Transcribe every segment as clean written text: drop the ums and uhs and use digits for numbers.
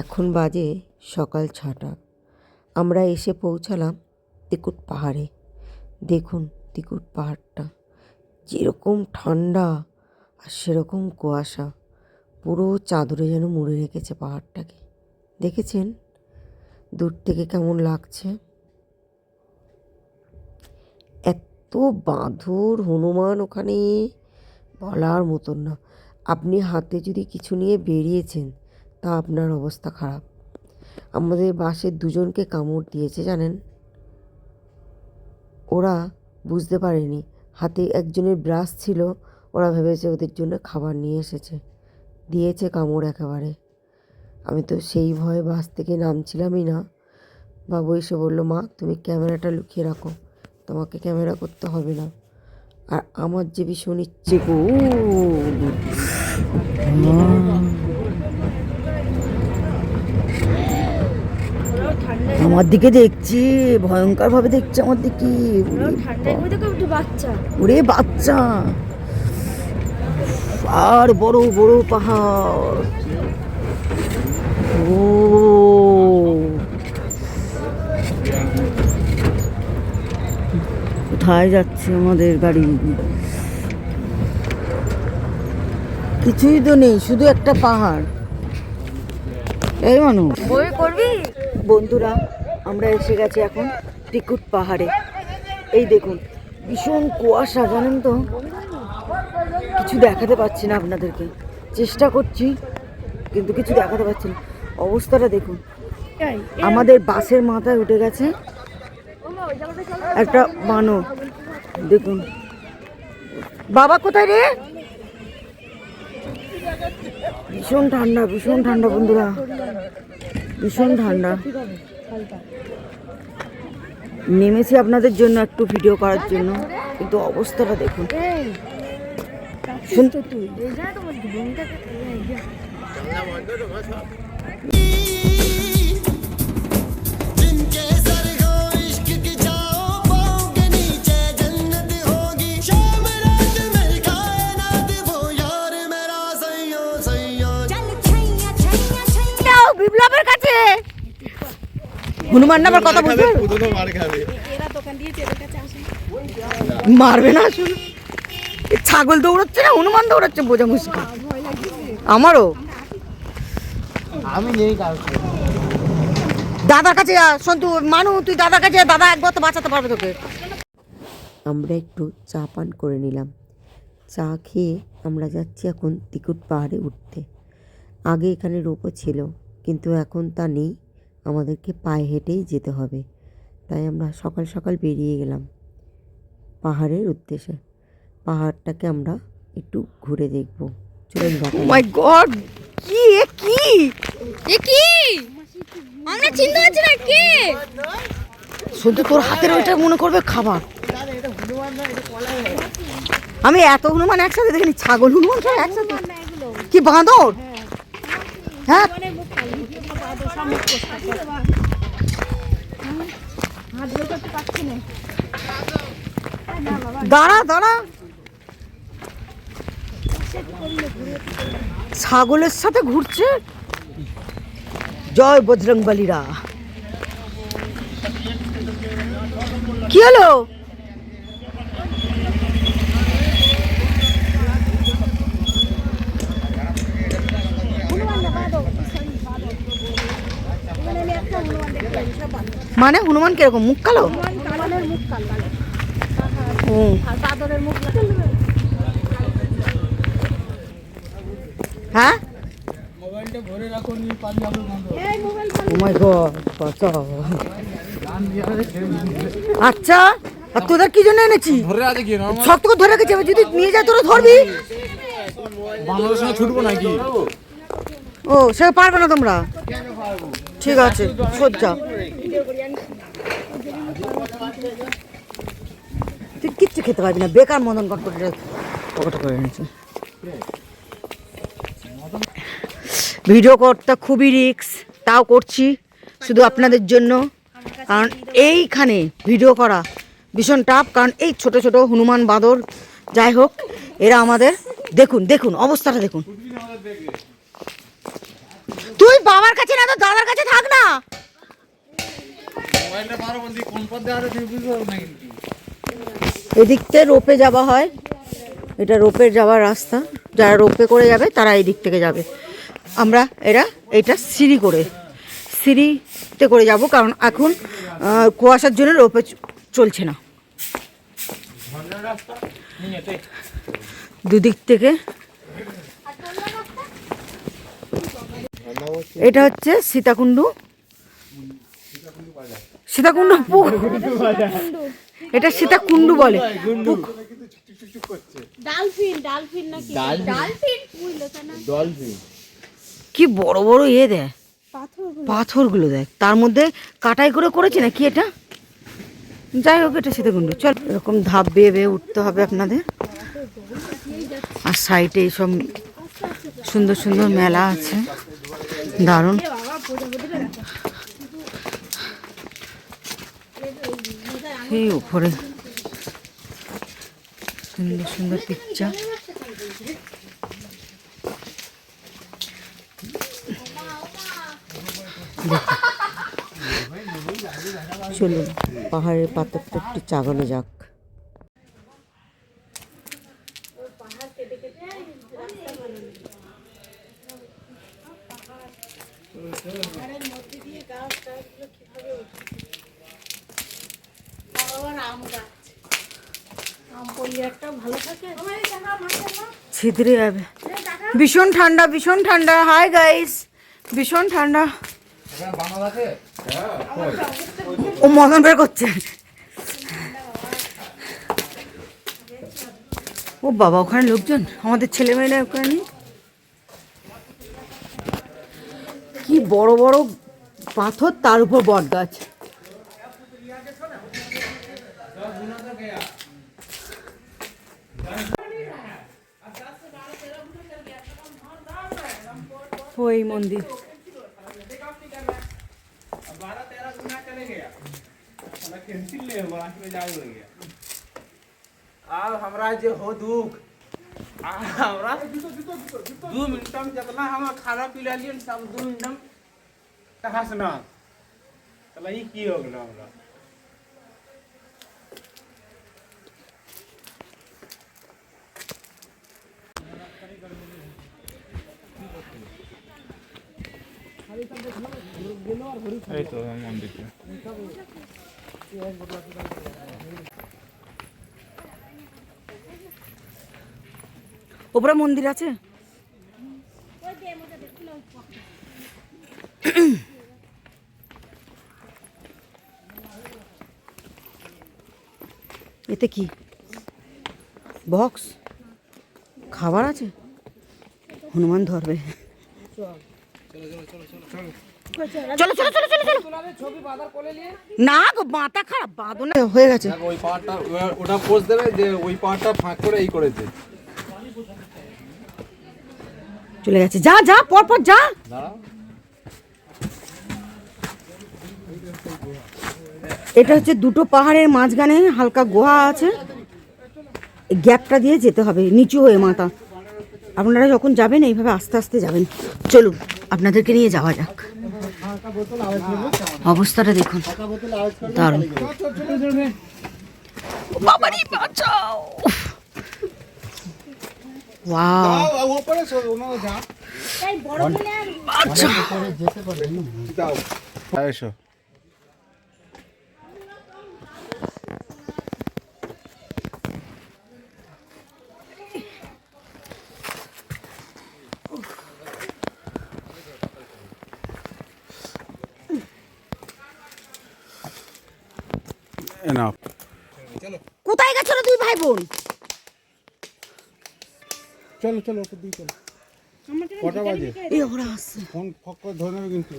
এখন বাজে সকাল 6টা। আমরা এসে পৌঁছালাম তিকুট পাহাড়ে। দেখুন তিকুট পাহাড়টা যেরকম ঠান্ডা আর সেরকম কুয়াশা, পুরো চাদরে যেন মুড়ে রেখেছে পাহাড়টাকে। দেখেছেন দূর থেকে কেমন লাগছে? এত বাঁদর হনুমান ওখানে বলার মতন না। আপনি হাতে যদি কিছু নিয়ে বেরিয়েছেন তা আপনার অবস্থা খারাপ। আমাদের বাসের দুজনকে কামড় দিয়েছে জানেন। ওরা বুঝতে পারেনি, হাতে একজনের ব্রাশ ছিল, ওরা ভেবেছে ওদের জন্য খাবার নিয়ে এসেছে, দিয়েছে কামড় একেবারে। আমি তো সেই ভয়ে বাস থেকে নামছিলামই না। বাবু এসে বললো, মা তুমি ক্যামেরাটা লুকিয়ে রাখো, তোমাকে ক্যামেরা করতে হবে না। আর আমার যে ভীষণ ইচ্ছে গো, আমার দিকে দেখছি, ভয়ঙ্কর ভাবে দেখছে আমার দিকে। ওরে বাচ্চা, আর বড় বড় পাহাড়। ও কোথায় যাচ্ছে আমাদের গাড়ি? কিছুই তো নেই, শুধু একটা পাহাড়। এই মানুষ বই করবি? বন্ধুরা, আমরা এসে গেছি এখন তিকুট পাহাড়ে। এই দেখুন ভীষণ কুয়াশা জানেন তো, কিছু দেখাতে পাচ্ছি না আপনাদেরকে। চেষ্টা করছি কিন্তু কিছু দেখাতে পাচ্ছি না। অবস্থাটা দেখুন, আমাদের বাসের মাথায় উঠে গেছে একটা বানর। দেখুন বাবা কোথায় রে? ভীষণ ঠান্ডা, ভীষণ ঠান্ডা বন্ধুরা, ভীষণ ঠান্ডা। নেমেছি আপনাদের জন্য একটু ভিডিও করার জন্য, কিন্তু অবস্থাটা দেখুন। বিপ্লবের কাছে হনুমান নামের কথা বলতে মারবে না। আসলে ছাগল দৌড়াচ্ছে না হনুমান দৌড়াচ্ছে, বোঝা মুশকিল। আমারও আমি নেই দাদার কাছে। সন্তু মানু তুই দাদার কাছে, দাদা একবার তো বাঁচাতে পারবে তোকে। আমরা একটু চা পান করে নিলাম। চা খেয়ে আমরা যাচ্ছি এখন তিকুট পাহাড়ে উঠতে। আগে এখানে রোপও ছিল, কিন্তু এখন তা নেই, আমাদেরকে পায়ে হেঁটেই যেতে হবে। তাই আমরা সকাল সকাল বেরিয়ে গেলাম পাহাড়ের উদ্দেশ্যে। পাহাড়টাকে আমরা একটু ঘুরে দেখব। চলুন। মাই গড, কি কি কি আমরা চিনতে পারছি না কে। শুধু তোর হাতের ওইটা মনে করবে খাবার। আমি এত হনুমান একসাথে দেখিনি। ছাগল হনুমান সব একসাথে, কি বাঁদর? হ্যাঁ দাঁড়া দাঁড়া, ছাগলের সাথে ঘুরছে। জয় বজরংবলীরা। কি হলো? মানে হনুমান কিরকম? মুখ কালো? হ্যাঁ, আচ্ছা তোদের কি জন্য এনেছি? সব থেকে ধরে রেখেছি, যদি নিয়ে যায় তোরা ধরবি। ছুটবো নাকি? ও সে পারবে না তোমরা? ঠিক আছে সজ্জা। তুই কিচ্ছু খেতে পারবি না, বেকার মদন কট করে এনেছি। ভিডিও করতে খুবই রিস্ক, তাও করছি শুধু আপনাদের জন্য। কারণ এইখানে ভিডিও করা ভীষণ টাফ, কারণ এই ছোট ছোট হনুমান বাঁদর যাই হোক এরা আমাদের। দেখুন দেখুন অবস্থাটা দেখুন। তুই বাবার আমার কাছে না, তো দাদার কাছে থাক না। এদিক থেকে রোপে যাওয়া হয়, এটা রোপের যাওয়ার রাস্তা। যারা রোপে করে যাবে তারা এই দিক থেকে যাবে। আমরা এটা সিঁড়িতে করে যাব, কারণ এখন কুয়াশার জন্য রোপে চলছে না। দুদিক থেকে এটা হচ্ছে সীতাকুণ্ডু এটা সীতাকুণ্ডু বলে। কি বড় বড় দেয় পাথরগুলো, দেখ তার মধ্যে কাটাই করে করেছে না কি এটা। যাই হোক, এটা সীতাকুণ্ডু। চল, এরকম ধাপ বেয়ে বেয়ে উঠতে হবে আপনাদের। আর সাইডে এইসব সুন্দর সুন্দর মেলা আছে, দারুণ। এই উপরে সুন্দর সুন্দর পিকচার। চলুন পাহাড়ের পাথরটা একটু চাগানো যাক। ছিদ্রে যাবে। ভীষণ ঠান্ডা, ভীষণ ঠান্ডা। হাই গাইস, ভীষণ ঠান্ডা। ও মদন বের করছে। ও বাবা, ওখানে লোকজন, আমাদের ছেলেমেয়েরা ওখানে নেই। কি বড় বড় পাথর, তার উপর বট গাছ। ওই মন্দির। अब हमरा जे हो दुख हमरा 2 मिनट में जितना हम खाना पी लियन सब 2 मिनट में कहाँ से ना तला ई की हो गेल हमरा। এই তো মন্দিরটা ওপরে মন্দির আছে। এতে কি বক্স খাবার আছে? হনুমান ধরবে। চলো চলো চলো চলো চলো। না গো, মাথা খারাপ, বাঁধো না। হয়ে গেছে। ওই পাহাড়টা ওটা পোস্ট দেবে যে ওই পাহাড়টা ফাঁক করে এই করেছে। চলে গেছে। যা যা, পর পর যা। এটা হচ্ছে দুটো পাহাড়ের মাঝখানে হালকা গুহা আছে, গ্যাপটা দিয়ে যেতে হবে নিচু হয়ে মাথা। আপনারা যখন যাবেন এইভাবে আস্তে আস্তে যাবেন। চলুন আপনাদেরকে নিয়ে যাওয়া যাক। অবস্থাটা দেখুন, দারুণ। বাবারে বাঁচাও। ওয়াও, এসো। কোথায় গেছো দুই ভাই বোন? চলো চলো উপর দিকে চলো। কটা বাজে? এই ওরা আসছে। ফোন ফক করে ধরে নেবে কিন্তু।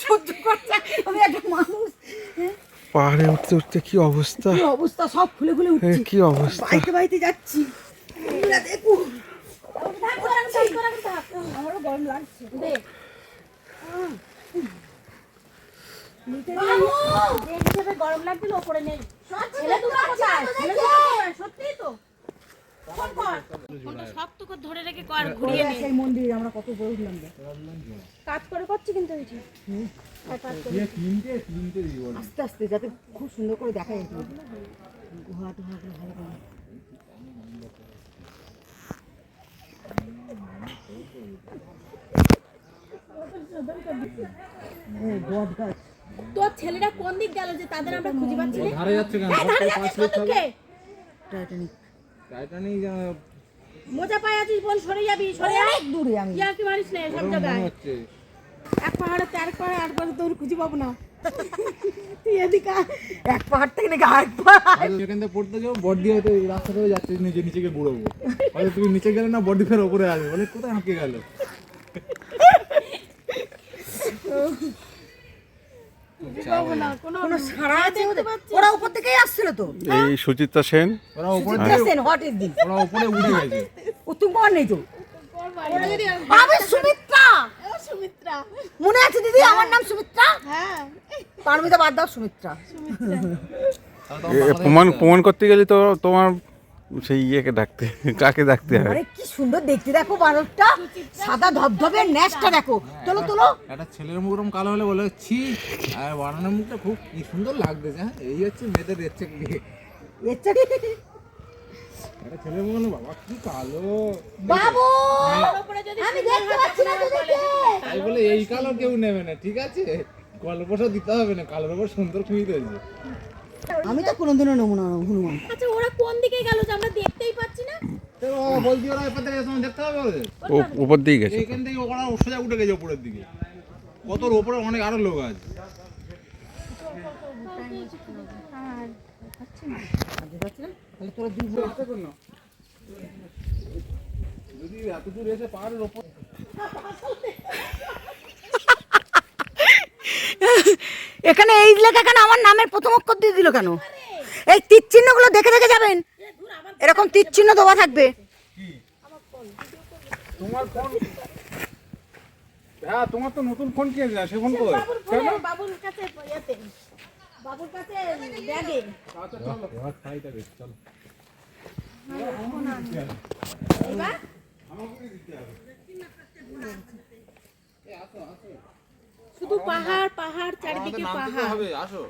সহ্য করতে আমি একটা মানুষ। পাহাড়ে উঠতে উঠতে কি অবস্থা, কি অবস্থা, সব খুলে খুলে উঠছে। কি অবস্থা। বাইতে বাইতে যাচ্ছি। দেখুন আমারও গরম লাগছে। গরম লাগছিল, ওপরে নেই। সত্যি তো ফোনটা শক্ত করে ধরে রেখে কর ঘুরিয়ে নে সেই মন্দির আমরা কত বড় উঠলাম কাজ করে করছি কিন্তু এই যে আস্তে আস্তে যাতে খুব সুন্দর করে দেখা যায় গুহা টুহা ভালো করে বট গাছ তোর ছেলেরা কোন দিক গেল যে তাদের আমরা খুঁজে পাচ্ছি না ধারে যাচ্ছে কেন? ধারে যাচ্ছিস কতকে টাইটানিক টাইটানিক মোজা পায়ে আছিস বল সরে যাবি সরে আয় অনেক দূরে আমি ইয়া কি মারিস না সব মনে জায়গায় হচ্ছে এক পাহাড়ে চার পাহাড়ে আট পাহাড়ে তোর খুঁজে পাবো না তুই এদিকে আয়। এক পাহাড় থেকে নাকি আরেক পাহাড় আজ এখান থেকে পড়তে যাও বডি হয়তো এই রাস্তা ধরে যাচ্ছে নিচে নিচে গিয়ে বুড়াবো হয়তো তুমি নিচে গেলে না বডি ফের উপরে আসবে বলে কোথায় হাঁকে গেল পাবো না কোনো কোনো সারা আছে ওদের? ওরা উপর থেকেই আসছিল তো এই সুচিত্রা সেন ওরা উপরে হোয়াট ইজ দিস ওরা উপরে উঠে গেছে ও তুমি কর নেই তো ওরা যদি আমি সুমিত্রা ও সুমিত্রা মনে আছে দিদি আমার নাম সুমিত্রা হ্যাঁ পারমিতা বাদ দাও সুমিত্রা প্রমাণ করতে গেলে তো তোমার সেই ইয়েকে ডাকতে কাকে ডাকতে হয় আরে কি সুন্দর দেখতে দেখো বানরটা সাদা ধবধবে ন্যাসটা দেখো তোলো তোলো একটা ছেলের মুখ এরকম কালো হলে বলে ছি আর বানানোর মুখটা খুব কি সুন্দর লাগতেছে হ্যাঁ এই হচ্ছে মেয়েদের এচ্ছে এচ্ছে একটা ছেলের মুখ হলে বাবা কি কালো বাবু উপরে যদি আমি দেখতে পাচ্ছি না তোদেরকে তাই বলে এই কালো কেউ নেবে না ঠিক আছে গল্পটা দিতে হবে না কালোর উপর সুন্দর খুঁজে দিয়েছে আমি তো কোনোদিনও নেবো না হনুমান আচ্ছা ওরা কোন দিকে গেল যে আমরা দেখতেই পাচ্ছি না তো বলছি ওরা এপার থেকে তোমার দেখতে হবে ওদের উপর দিয়ে গেছে এইখান থেকে ওরা সোজা উঠে গেছে উপরের দিকে কত উপরে অনেক আরো লোক আছে যদি এত দূর এসে পাহাড়ের ওপর এখানে এই লেখা কেন আমার নামের প্রথম অক্ষর দিয়ে দিল কেন এই তীর চিহ্নগুলো দেখে দেখে যাবেন এরকম তীর চিহ্ন দেওয়া থাকবে তোমার ফোন হ্যাঁ তোমার তো নতুন ফোন কিনেছে না সে ফোন কই বাবুর কাছে ইয়েতে বাবুর কাছে ব্যাগে আচ্ছা চলো খাইটা বেশ চলো এবার শুধু পাহাড় পাহাড় চারিদিকে পাহাড় হবে আসো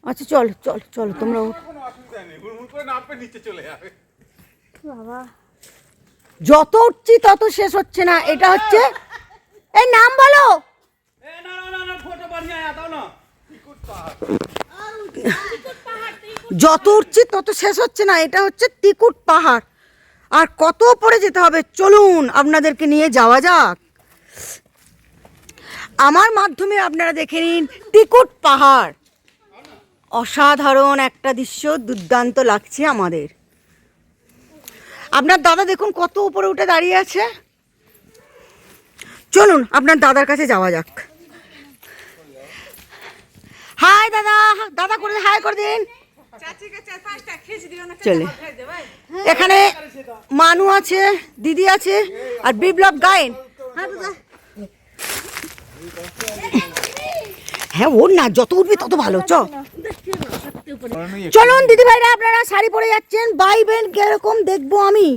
আচ্ছা চল চল চল তোমরা উঠো। কোনো অসুবিধা নেই হুড়মুড় করে নামবে নিচে চলে যাবে বাবা যত উঠছি তত শেষ হচ্ছে না এটা হচ্ছে এই নাম বলো ए ना ना ना ना फोटो बढ़िया है आता ना যত উঠছি তত শেষ হচ্ছে না এটা হচ্ছে তিকুট পাহাড় আর কত পরে যেতে হবে চলুন আপনাদেরকে নিয়ে যাওয়া যাক আমার মাধ্যমে আপনারা দেখে নিন তিকুট পাহাড় অসাধারণ একটা দৃশ্য দুর্দান্ত লাগছে আমাদের আপনার দাদা দেখুন কত উপরে উঠে দাঁড়িয়ে আছে চলুন আপনার দাদার কাছে যাওয়া যাক হাই দাদা দাদা করে হাই করে দিন চলে এখানে মানু আছে দিদি আছে আর বিপ্লব গায়েন হ্যাঁ ওর না যত উঠবি তত ভালো চলুন দিদি ভাইরা আপনারা শাড়ি পরে যাচ্ছেন ভাই বোন কিরকম দেখবো আমি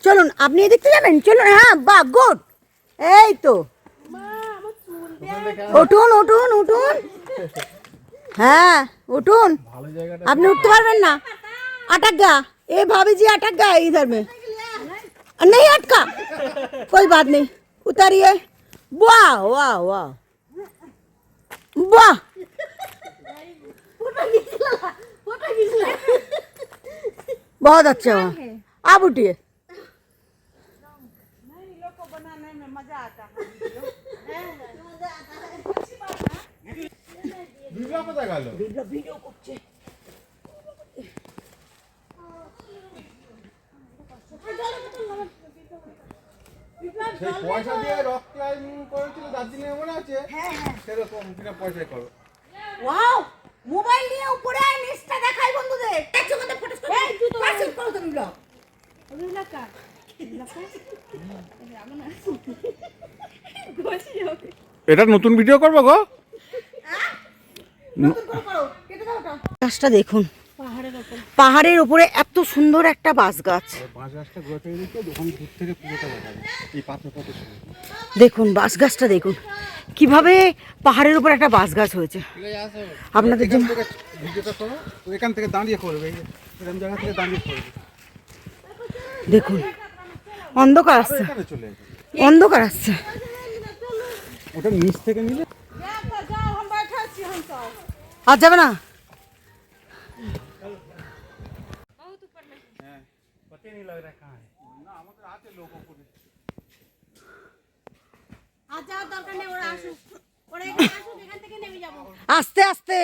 চলুন আপনি দেখতে যাবেন চলুন হ্যাঁ বাহ গুড এই তো উঠুন উঠুন উঠুন হ্যাঁ उठून आपने उठते पारबेन ना अटक गया ए भाभी जी अटक गया इधर में नहीं अटका कोई बात नहीं उतारिए वाह वाह वाह वाह बहुत अच्छा हुआ आप उठिए ভিডিও কোথায় গেল ভিডিও করছে সেই পয়সা দিয়ে রক ক্লাইম্বিং করেছিল দার্জিলিং মনে আছে হ্যাঁ হ্যাঁ সেরকম কিনা পয়সা করো ওয়াও মোবাইল নিয়ে উপরে আয় নিচটা দেখাই বন্ধুদের একটু কথা ফটো এই জুতো পাশে করো তুমি ব্লগ এটা নতুন ভিডিও করবো গো নতুন করে করো কেটে দাও ওটা গাছটা দেখুন পাহাড়ের পাহাড়ের উপরে এত সুন্দর একটা বাঁশ গাছ। বাঁশ গাছটা গোটা দিতে ওখান দূর থেকে পুরোটা দেখা যায় এই পাথর পাথর শুনে। দেখুন বাঁশ গাছটা দেখুন কিভাবে পাহাড়ের উপর একটা বাঁশ গাছ হয়েছে। আপনাদের জন্য ভিডিওটা করো, এখান থেকে দাঁড়িয়ে করবে, এই এরকম জায়গা থেকে দাঁড়িয়ে করবে। দেখুন অন্ধকার আসছে, এখানে চলে আসবে, অন্ধকার আসছে। ওটা নিচ থেকে নিলে আর যাবে না? আস্তে আস্তে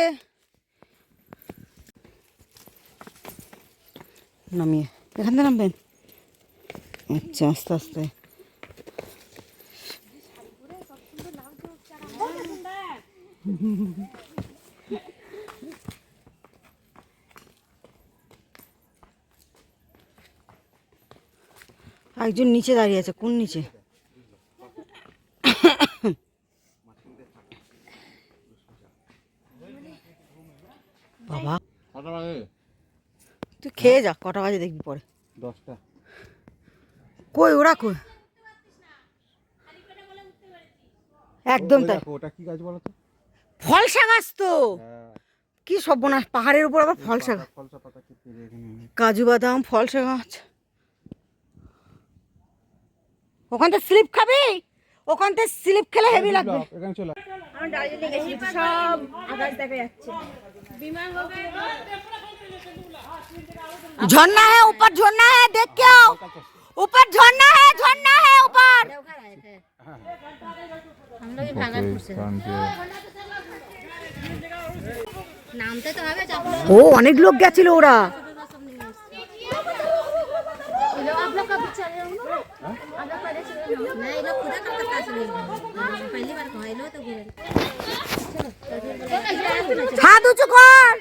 নামিয়ে এখান থেকে নামবেন। আচ্ছা আস্তে আস্তে। একজন নিচে দাঁড়িয়ে আছে, কোন নিচে? বাবা কটা বাজে? তুই খেয়ে যা, কটা বাজে দেখবি পরে। 10টা। কই ওরা কই? একদম তাই। ওটা কি গাছ বলো তো? ফলসা গাছ তো। হ্যাঁ, কি সর্বনাশ, পাহাড়ের উপর আবার ফলসা গাছ। ফলসা পাতা কি পেরে এখানে নেই। কাজু বাদাম, ফলসা গাছ। ওখান থেকে স্লিপ খাবি? ওখান থেকে স্লিপ খেলে হেভি লাগবে। এখানে চলে সব আকাশ দেখা যাচ্ছে। झरना है ऊपर, झरना है, देख के आओ। ऊपर झरना है ऊपर। हम लोग भागलपुर से नामते तो হবে চাপলো। ও অনেক লোক গেছিল ওরা। ये लोग आप लोग का पिक्चर है ना? आप लोग पहले से नहीं, ये लोग खुदा कलकत्ता से गए पहली बार कहाँ ये लोग तो गए। हाथ ऊंचो कर,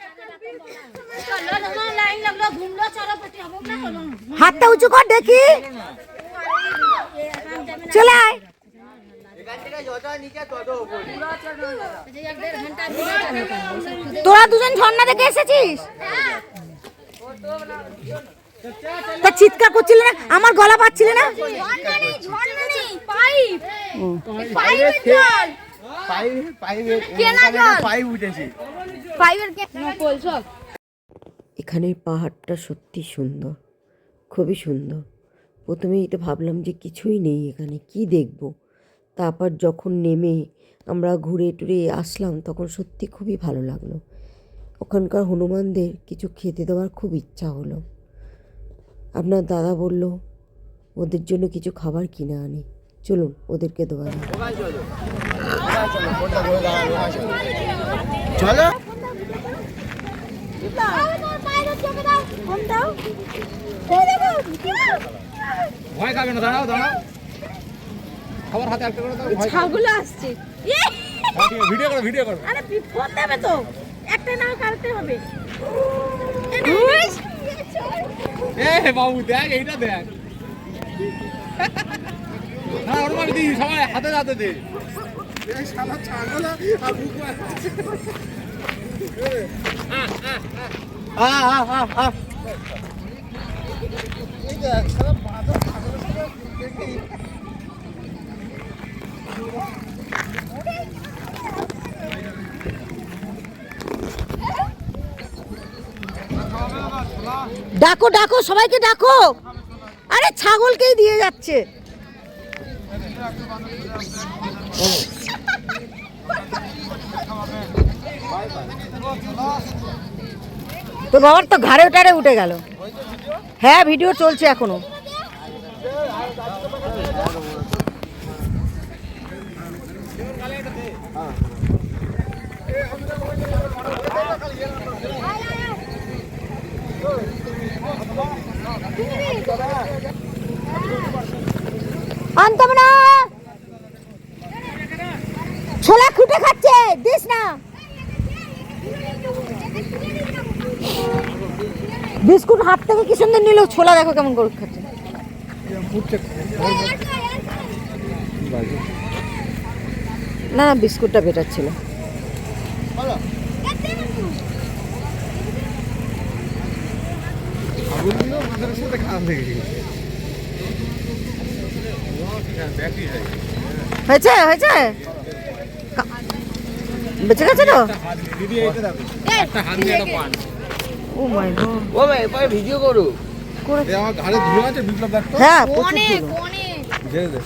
चलो दोनों लाइन लग लो, घूम लो, चलो पट्टी हम लोग ना चलो। হাতটা উঁচু কর দেখি। চলে আয়। मुझे 1.5 घंटा भी नहीं जाने का वो सब खुद তোরা দুজন ঝর্ণা দেখে এসেছিস? তা চিৎকার করছিলে না? আমার গলা পাচ্ছিলে না? ঝর্ণা नहीं पाइप पाइप जल কেনা জল পাইপ উঠেছি। পাইপের কে কল সব। এখানের পাহাড়টা সত্যি সুন্দর, খুবই সুন্দর। প্রথমেই তো ভাবলাম যে কিছুই নেই এখানে, কি দেখব। তারপর যখন নেমে আমরা ঘুরে টুরে আসলাম তখন সত্যি খুবই ভালো লাগলো। ওখানকার হনুমানদের কিছু খেতে দেওয়ার খুব ইচ্ছা হলো। আপনার দাদা বলল ওদের জন্য কিছু খাবার কিনে আনি, চলুন ওদেরকে দেওয়া যাক। চলো ভয় খাবে না, দাঁড়াও দাঁড়াও, খাবার হাতে একটা করে দাও। ছাগল আসছে। ভিডিও করো, ভিডিও করো। আরে বিপদ দেবে তো, একটা নাও কাটতে হবে। এ বাবু দেখ, এইটা দেখ। না ওর মানে দি সবাই হাতে হাতে দে। এই শালা ছাগল আর বুক এই দেখ শালা বাঁধা ছাগলের সাথে দেখি। ডাকো ডাকো, সবাইকে ডাকো। আরে ছাগলকেই দিয়ে যাচ্ছে। তো বাবার তো ঘাড়ে টাড়ে উঠে গেল। হ্যাঁ ভিডিও চলছে এখনো। আনতাম না, ছোলা খুঁটে খাচ্ছে, দিস না। বিস্কুট হাত থেকে কি সুন্দর নিল, ছোলা দেখো কেমন করে খাচ্ছে। না না বিস্কুটটা বেটার ছিল। ছাগলগুলো মাথার সাথে খারাপ লেগে গেছে। হয়েছে হয়েছে বেঁচে গেছে তো দিদি এইটা দেখো, একটা হাত দিয়ে একটা পান। ও মাই গড ও ভাই এবার ভিডিও করো। এই আমার ঘাড়ে ধুলো আছে, বিপ্লব দেখতো হ্যাঁ প্রচুর ছিল। ঝেড়ে দে।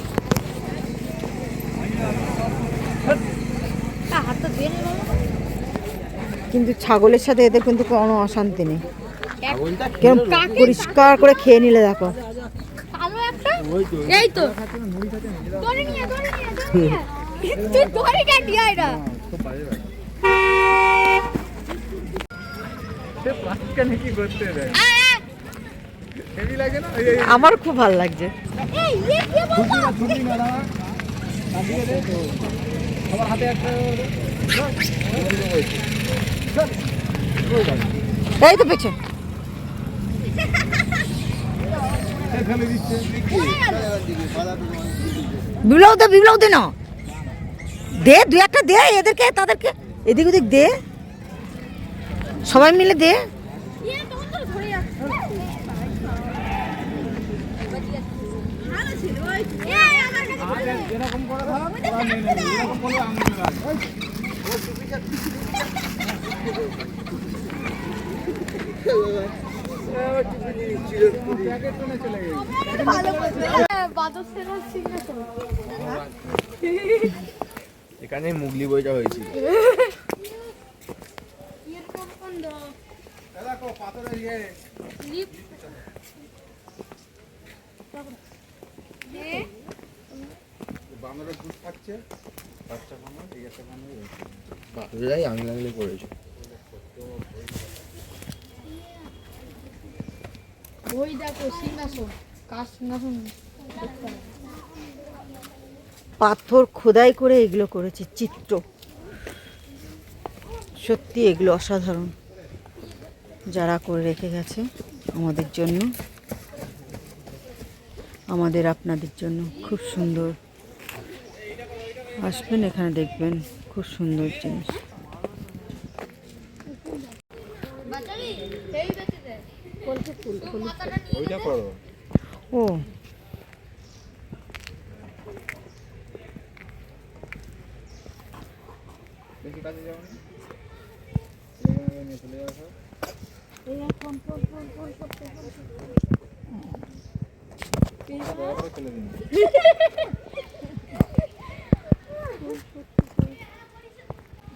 হাত তো বের কিন্তু ছাগলের সাথে এদের কিন্তু কোনো অশান্তি নেই, কেমন পরিষ্কার করে খেয়ে নিলে দেখো। কালো একটা এই তো ধরে নিয়ে তুই ধরে কাটি আইরা সে প্লাস্টিকটা নিয়ে কি করতে দেয়, হেভি লাগে না? এই আমার খুব ভালো লাগছে। এই কি বলবো ছুটি না দাঁড়া, কাটিয়ে দে তো। আমার হাতে একটা এই তো পেছন ফেলে দিচ্ছে। বিপ্লব দে না, দে দু একটা দে এদেরকে, তাদেরকে এদিক ওদিক দে, সবাই মিলে দে। ইয়ে তখন তো ধরে যাচ্ছে ভালো ছিল ওই এই আমার কাছে এরকম করে থাক, ওরা নিয়ে নেবে। এরকম করলে আঙুল লাগবে। প্যাকেট টেনে চলে গেছে। ভালো বলছে বাদর সেনার সিগনেচার এখানে মুগলি বইটা হয়েছিল। এরকম কোন দেখো পাথরের ইয়ে লিপ বান্দরের দুধ খাচ্ছে, বাচ্চা বান্দর, এই একটা বান্দর রয়েছে। বাদুরাই আঙুল আঙুলে করেছে। ওই দেখো সিংহাসন কাশ সিংহাসন পাথর খোদাই করে এগুলো করেছে চিত্র, সত্যি এগুলো অসাধারণ, যারা করে রেখে গেছে আমাদের জন্য, আমাদের আপনাদের জন্য। খুব সুন্দর, আসবেন এখানে দেখবেন, খুব সুন্দর জিনিস। বাটারি এই বেঁচে দে কলকে ফুল মাথাটা নিয়ে ওইটা করো। ও বেশি কাছে যাও না, নিয়ে চলে যাও সব। এই ফোন ফোন ফোন ফোন করতে বড় করে ফেলে দিন।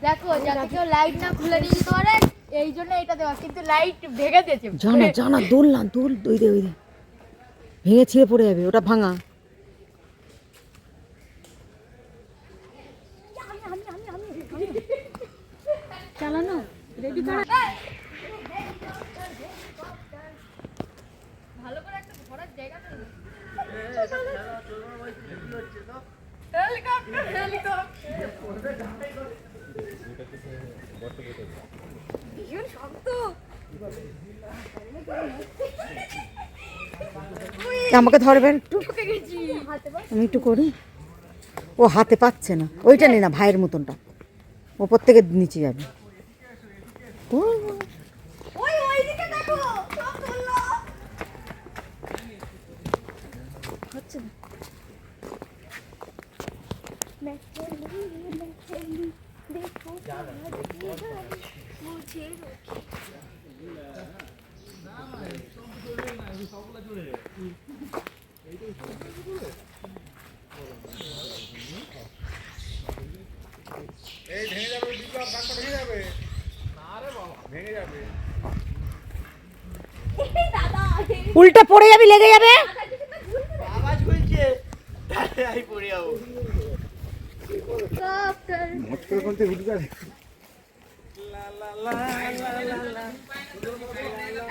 দেখো যাতে কেউ লাইট না খুলে নিয়ে যেতে পারে এই জন্য এটা দেওয়া, কিন্তু লাইট ভেঙে দিয়েছে জানা জানা দোল না দোল, ওই দে ভেঙে ছিঁড়ে পড়ে যাবে, ওটা ভাঙা। চালানো রেডি করা ভালো করে একটা ঘোরার জায়গা নেই। হেলিকপ্টার ভীষণ শক্ত। আমাকে ধরবেন একটু, আমি একটু করি। ও হাতে পাচ্ছে না, ওইটা নে না, ভাইয়ের মতনটা ওপর থেকে নিচে যাবে। ওই ওইদিকে দেখো সব ধরলো হচ্ছে না দেখো মুঝে এই ভেঙে যাবে, বিপ্লব গাছটা ভেঙে যাবে। না রে বাবা, ভেঙে যাবে। দাদা উল্টে পড়ে যাবি, লেগে যাবে। আওয়াজ হয়েছে তাই পড়ে যাবো। হেলিকপ্টার মত করে বলতে উঠবে।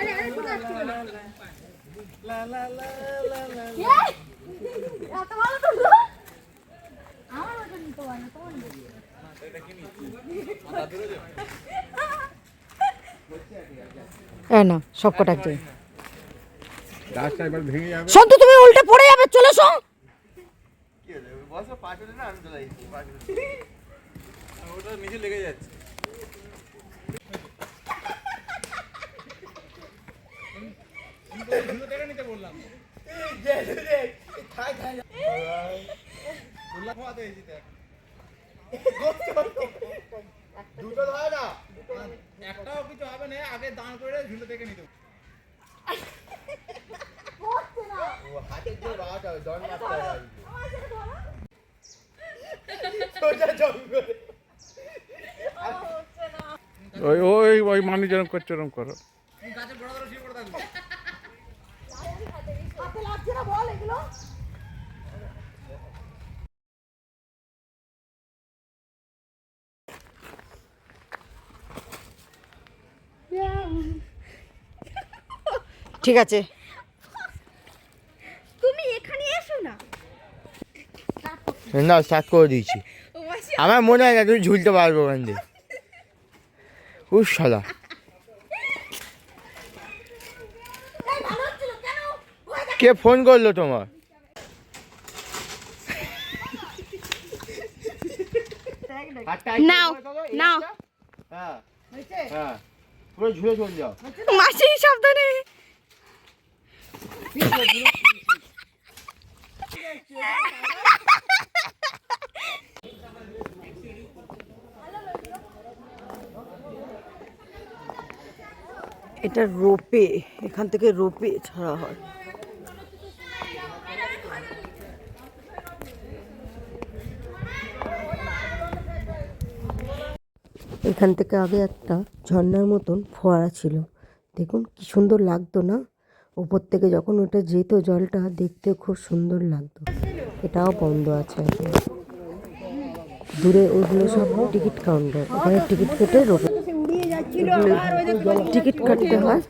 আরে আরে কোথা আসছে এত ভালো তো আমার ওটা নিতে পারে না তোমার না সব কটা একটাই। গাছটা এবার ভেঙে যাবে। সন্তু তুমি উল্টে পড়ে যাবে, চলে এসো। কি হলো বসো পাঁচটা না আমি চলে যাচ্ছি। ওটা নিচে লেগে যাচ্ছে। দুটো ধরে না, একটাও কিছু হবে না, আগে দান করে ঝুলো থেকে নিতে। ও হাতে দিয়ে বাড়াতে হবে, দন মারতে হবে। সোজা জঙ্গলে। ওই ওই ওই মানুষ যেরকম করছে ওরকম করো। গাছে বড় বড় শুয়ে পড়ে থাকবে। হাতে লাগছে না বল এগুলো। ঠিক আছে, তুমি এখানে এসো না। না স্টার্ট করে দিয়েছি। আমার মনে হয় না তুমি ঝুলতে পারবো ওখান দিয়ে। উস শালা, কে ফোন করলো তোমার? নাও নাও হ্যাঁ হ্যাঁ, পুরো ঝুলে চলে যাও। মাসি সাবধানে। এটা রোপে, এখান থেকে রোপে ছাড়া হয়। এখান থেকে আগে একটা ঝর্ণার মতন ফোয়ারা ছিল, দেখুন কি সুন্দর লাগতো না? উপর থেকে যখন ওটা যেত জলটা দেখতে খুব সুন্দর লাগতো। এটাও বন্ধ আছে এখন। দূরে ওগুলো সব টিকিট কাউন্টার, ওখানে টিকিট কেটে রোপে টিকিট কাটতে হয়।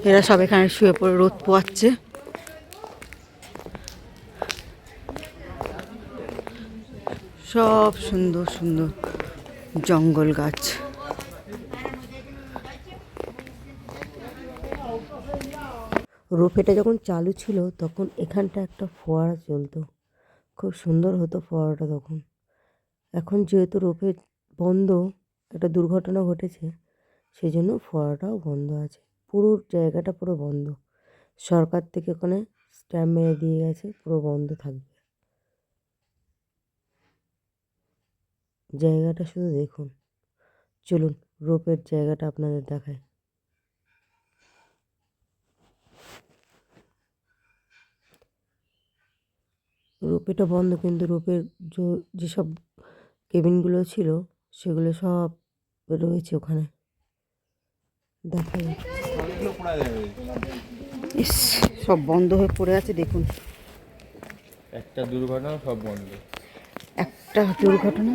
এরা সব এখানে শুয়ে পড়ে রোদ পোয়াচ্ছে। সব সুন্দর সুন্দর জঙ্গল গাছ। রোপেটা যখন চালু ছিল তখন এখানটা একটা ফোয়ারা চলতো, খুব সুন্দর হতো ফোয়ারাটা তখন। এখন যেহেতু রোপে বন্ধ, একটা দুর্ঘটনা ঘটেছে, সেই জন্য ফোয়ারাটাও বন্ধ আছে। পুরো জায়গাটা পুরো বন্ধ, সরকার থেকে ওখানে স্ট্যাম্প মেরে দিয়ে গেছে পুরো বন্ধ থাকবে। জায়গাটা শুধু দেখুন। চলুন রোপের জায়গাটা আপনাদের দেখায়। রোপেটা বন্ধ, কিন্তু রোপের যেসব কেবিনগুলো ছিল সেগুলো সব রয়েছে ওখানে, দেখা যায়। ইস, সব বন্ধ হয়ে পড়ে আছে দেখুন। একটা দুর্ঘটনা সব বন্ধ। একটা দুর্ঘটনা,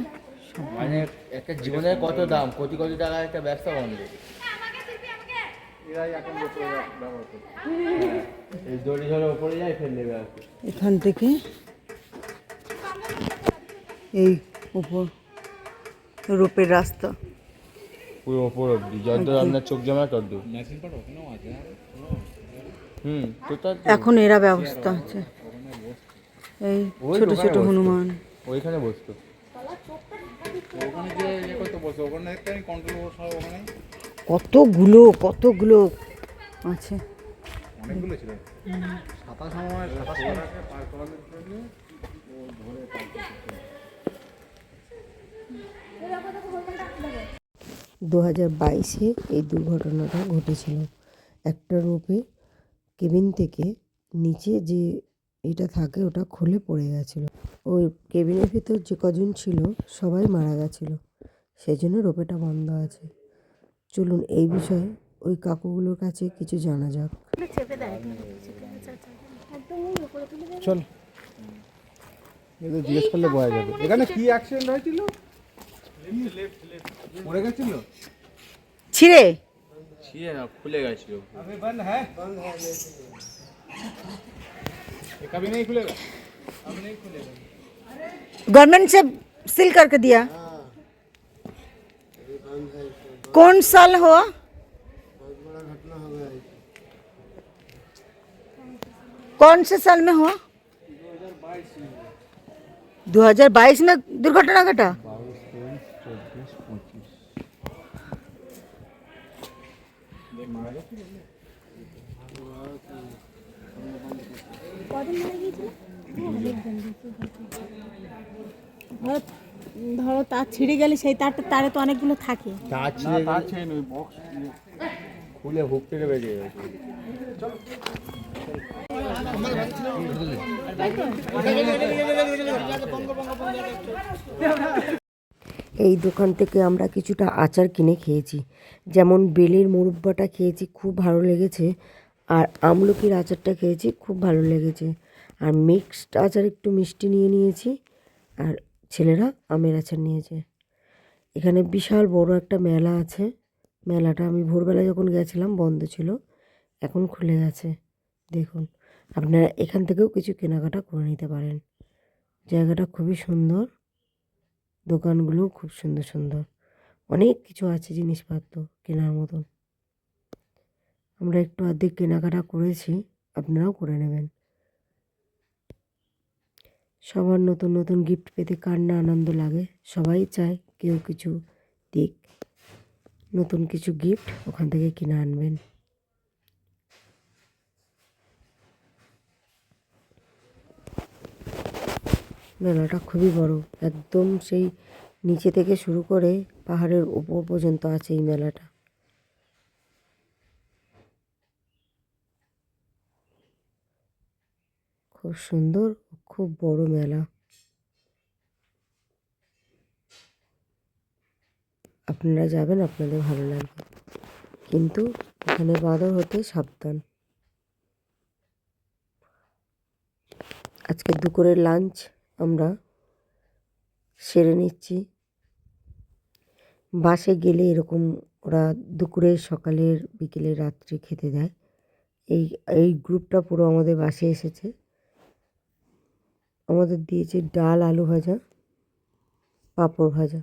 মানে একটা জীবনের কত দাম, কোটি কোটি টাকার একটা ব্যবসা বন্ধ। এই দড়ি ধরে ওপরে যায়, ফেলে দেবে আর কি। এখান থেকে এই উপর রোপের রাস্তা পুরো ওপর অব্দি, যতদূর আপনার চোখ জমা ততদূর। কোথাও এখন এরা ব্যবস্থা আছে। এই ছোট ছোট হনুমান ওইখানে বসতো। ওখানে গিয়ে ইয়ে করতে বসে, ওখানে একটা কন্ট্রোল সব ওখানে কতগুলো কতগুলো আছে। অনেকগুলো ছিল। সাতাশ সময় 2022-এ এই দুর্ঘটনাটা ঘটেছিল। একটা রোপে কেবিন থেকে নিচে যে এটা থাকে ওটা খুলে পড়ে গেছিল। ওই কেবিনের ভিতর যে কজন ছিল সবাই মারা গেছিল, সেই জন্য রোপেটা বন্ধ আছে। চলুন এই বিষয়ে ওই কাকুগুলোর কাছে কিছু জানা যাক। চল, জিজ্ঞেস করলে বোঝা যাবে এখানে কি অ্যাক্সিডেন্ট হয়েছিল। পড়ে গেছিল, ছিঁড়ে ছিঁড়ে না, খুলে গেছিল। कभी नहीं खुलेगा। गवर्नमेंट से सील करके दिया। कौन साल हुआ? कौन से साल में हुआ? 2022 में दुर्घटना घटा। ধরো ধরো তার ছিঁড়ে গেলে সেই তারে তো অনেকগুলো থাকে। তার ছিঁড়ে ওই বক্স খুলে হুক থেকে বেরিয়ে গেছে। এই দোকান থেকে আমরা কিছুটা আচার কিনে খেয়েছি, যেমন বেলের মুরব্বাটা খেয়েছি, খুব ভালো লেগেছে। আর আমলকির আচারটা খেয়েছি, খুব ভালো লেগেছে। আর মিক্সড আচার একটু মিষ্টি নিয়ে নিয়েছি, আর ছেলেরা আমের আচার নিয়েছে। এখানে বিশাল বড় একটা মেলা আছে। মেলাটা আমি ভোরবেলা যখন গেছিলাম বন্ধ ছিল, এখন খুলে গেছে। দেখুন, আপনারা এখান থেকেও কিছু কেনাকাটা করে নিতে পারেন। জায়গাটা খুবই সুন্দর, দোকানগুলো খুব সুন্দর সুন্দর, অনেক কিছু আছে জিনিসপত্র কেনার মতন। আমরা একটু অর্ধেক কেনাকাটা করেছি, আপনারাও করে নেবেন। সবার নতুন নতুন গিফট পেতে কার না আনন্দ লাগে, সবাই চায় কেউ কিছু দিক। নতুন কিছু গিফট ওখান থেকে কিনে আনবেন। মেলাটা খুবই বড়, একদম সেই নিচে থেকে শুরু করে পাহাড়ের উপর পর্যন্ত আছে এই মেলাটা। খুব সুন্দর, খুব বড় মেলা। আপনারা যাবেন, আপনাদের ভালো লাগবে, কিন্তু এখানে বাঁদর হতে সাবধান। আজকে দুপুরের লাঞ্চ আমরা সেরে নিচ্ছি। বাসে গেলে এরকম ওরা দুপুরে, সকালের, বিকেলে, রাত্রে খেতে দেয়। এই এই গ্রুপটা পুরো আমাদের বাসে এসেছে। আমাদের দিয়েছে ডাল, আলু ভাজা, পাঁপড় ভাজা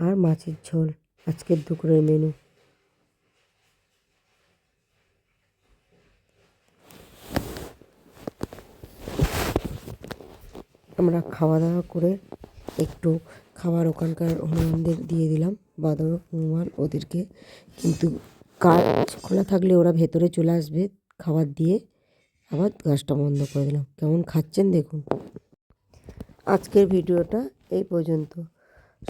আর মাছের ঝোল, আজকের দুপুরের মেনু। আমরা খাওয়া দাওয়া করে একটু খাবার ওখানকার হনুমানদের দিয়ে দিলাম, বাঁদর হনুমান ওদেরকে। কিন্তু গাছ খোলা থাকলে ওরা ভেতরে চলে আসবে, খাবার দিয়ে আবার গাছটা বন্ধ করে দিলাম। কেমন খাচ্ছেন দেখুন। আজকের ভিডিওটা এই পর্যন্ত।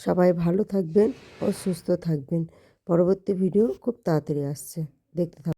সবাই ভালো থাকবেন ও সুস্থ থাকবেন। পরবর্তী ভিডিও খুব তাড়াতাড়ি আসছে, দেখতে থাকুন।